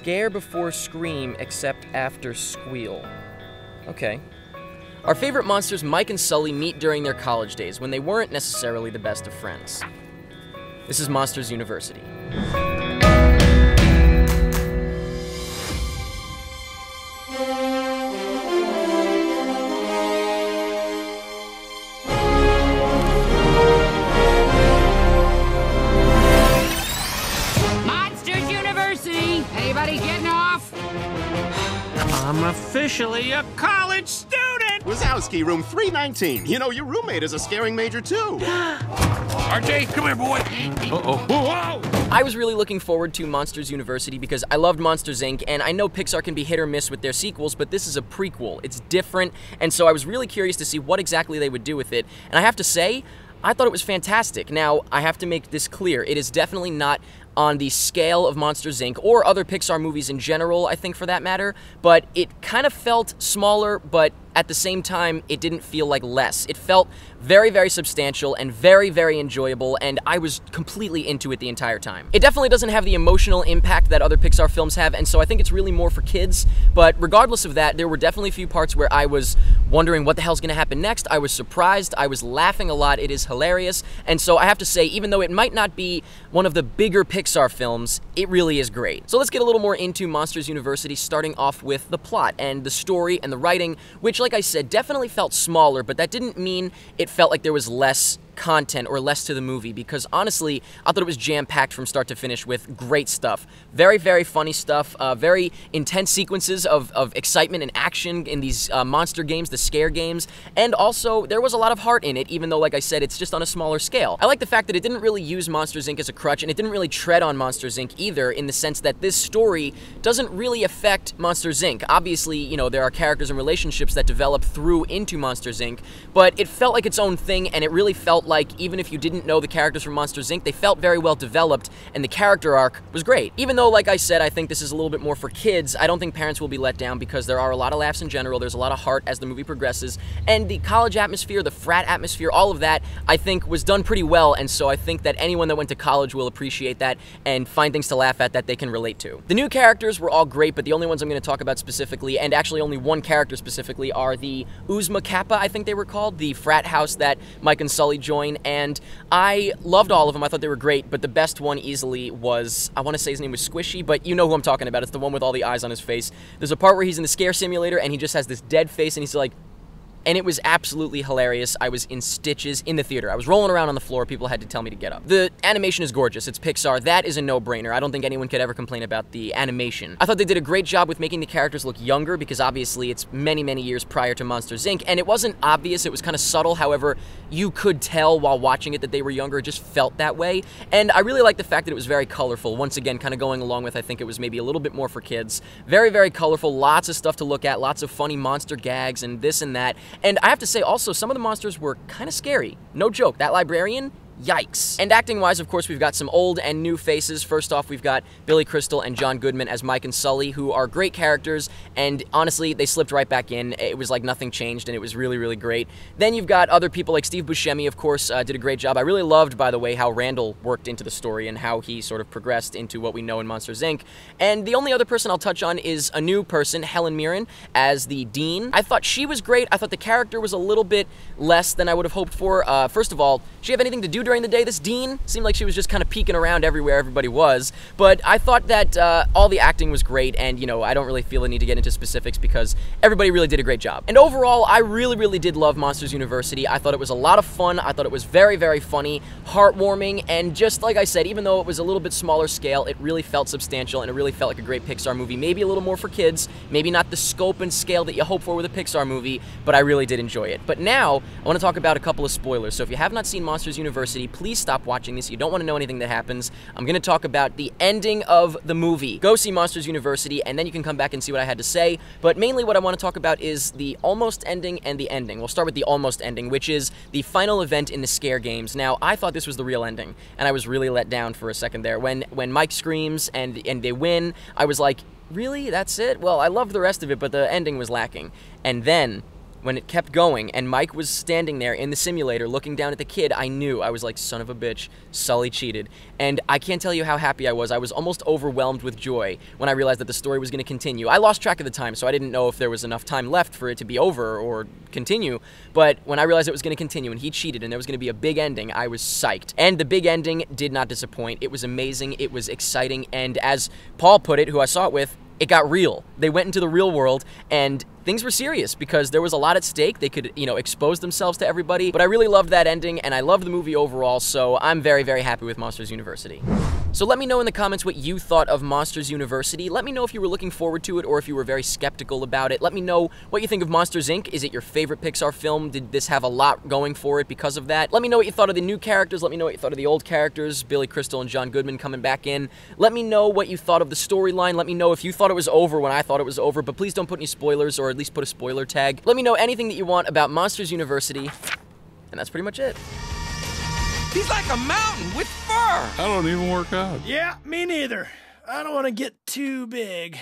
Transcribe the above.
Scare before scream, except after squeal. Okay. Our favorite monsters, Mike and Sully, meet during their college days when they weren't necessarily the best of friends. This is Monsters University. Monsters University! Anybody getting off? I'm officially a college student! Wazowski, room 319. You know, your roommate is a scaring major, too. RJ, come here, boy. Uh-oh. Whoa! I was really looking forward to Monsters University because I loved Monsters, Inc., and I know Pixar can be hit or miss with their sequels, but this is a prequel. It's different, and so I was really curious to see what exactly they would do with it. And I have to say, I thought it was fantastic. Now, I have to make this clear. It is definitely not on the scale of Monsters, Inc., or other Pixar movies in general, I think, for that matter, but it kind of felt smaller, but at the same time, it didn't feel like less. It felt very, very substantial and very, very enjoyable, and I was completely into it the entire time. It definitely doesn't have the emotional impact that other Pixar films have, and so I think it's really more for kids, but regardless of that, there were definitely a few parts where I was wondering what the hell's gonna happen next. I was surprised, I was laughing a lot, it is hilarious, and so I have to say, even though it might not be one of the bigger Pixar films, it really is great. So let's get a little more into Monsters University, starting off with the plot and the story and the writing, which, like I said, definitely felt smaller, but that didn't mean it felt like there was less content or less to the movie, because honestly, I thought it was jam-packed from start to finish with great stuff. Very, very funny stuff, very intense sequences of excitement and action in these monster games, the scare games, and also there was a lot of heart in it, even though, like I said, it's just on a smaller scale. I like the fact that it didn't really use Monsters, Inc. as a crutch, and it didn't really tread on Monsters, Inc. either, in the sense that this story doesn't really affect Monsters, Inc. Obviously, you know, there are characters and relationships that develop through into Monsters, Inc., but it felt like its own thing, and it really felt like even if you didn't know the characters from Monsters, Inc., they felt very well developed, and the character arc was great. Even though, like I said, I think this is a little bit more for kids, I don't think parents will be let down because there are a lot of laughs in general, there's a lot of heart as the movie progresses, and the college atmosphere, the frat atmosphere, all of that, I think was done pretty well, and so I think that anyone that went to college will appreciate that and find things to laugh at that they can relate to. The new characters were all great, but the only ones I'm going to talk about specifically, and actually only one character specifically, are the Uzma Kappa, I think they were called, the frat house that Mike and Sully join, and I loved all of them. I thought they were great, but the best one easily was, I want to say his name was Squishy, but you know who I'm talking about. It's the one with all the eyes on his face. There's a part where he's in the scare simulator, and he just has this dead face, and he's like, and it was absolutely hilarious. I was in stitches in the theater. I was rolling around on the floor. People had to tell me to get up. The animation is gorgeous. It's Pixar. That is a no-brainer. I don't think anyone could ever complain about the animation. I thought they did a great job with making the characters look younger because obviously it's many, many years prior to Monsters, Inc., and it wasn't obvious. It was kind of subtle. However, you could tell while watching it that they were younger. It just felt that way, and I really liked the fact that it was very colorful. Once again, kind of going along with, I think it was maybe a little bit more for kids. Very, very colorful. Lots of stuff to look at. Lots of funny monster gags and this and that, and I have to say, also, some of the monsters were kind of scary. No joke. That librarian, yikes. And acting-wise, of course, we've got some old and new faces. First off, we've got Billy Crystal and John Goodman as Mike and Sully, who are great characters, and honestly, they slipped right back in. It was like nothing changed, and it was really, really great. Then you've got other people like Steve Buscemi, of course, did a great job. I really loved, by the way, how Randall worked into the story and how he sort of progressed into what we know in Monsters, Inc. And the only other person I'll touch on is a new person, Helen Mirren, as the Dean. I thought she was great. I thought the character was a little bit less than I would have hoped for. First of all, did she have anything to do during the day, this Dean? Seemed like she was just kind of peeking around everywhere everybody was, but I thought that all the acting was great, and, you know, I don't really feel the need to get into specifics because everybody really did a great job. And overall, I really, really did love Monsters University. I thought it was a lot of fun. I thought it was very, very funny, heartwarming, and just like I said, even though it was a little bit smaller scale, it really felt substantial, and it really felt like a great Pixar movie. Maybe a little more for kids, maybe not the scope and scale that you hope for with a Pixar movie, but I really did enjoy it. But now, I want to talk about a couple of spoilers. So if you have not seen Monsters University, please stop watching this. You don't want to know anything that happens. I'm going to talk about the ending of the movie. Go see Monsters University, and then you can come back and see what I had to say. But mainly what I want to talk about is the almost ending and the ending. We'll start with the almost ending, which is the final event in the scare games. Now, I thought this was the real ending, and I was really let down for a second there. When Mike screams and they win, I was like, really? That's it? Well, I loved the rest of it, but the ending was lacking. And then when it kept going and Mike was standing there in the simulator looking down at the kid, I knew. I was like, son of a bitch, Sully cheated. And I can't tell you how happy I was. I was almost overwhelmed with joy when I realized that the story was going to continue. I lost track of the time, so I didn't know if there was enough time left for it to be over or continue. But when I realized it was going to continue and he cheated and there was going to be a big ending, I was psyched. And the big ending did not disappoint. It was amazing. It was exciting. And as Paul put it, who I saw it with, it got real. They went into the real world and things were serious because there was a lot at stake. They could, expose themselves to everybody. But I really loved that ending and I loved the movie overall, so I'm very, very happy with Monsters University. So let me know in the comments what you thought of Monsters University. Let me know if you were looking forward to it or if you were very skeptical about it. Let me know what you think of Monsters, Inc. Is it your favorite Pixar film? Did this have a lot going for it because of that? Let me know what you thought of the new characters. Let me know what you thought of the old characters, Billy Crystal and John Goodman coming back in. Let me know what you thought of the storyline. Let me know if you thought it was over when I thought it was over, but please don't put any spoilers or at least put a spoiler tag. Let me know anything that you want about Monsters University, and that's pretty much it. He's like a mountain with fur. I don't even work out. Yeah, me neither. I don't want to get too big.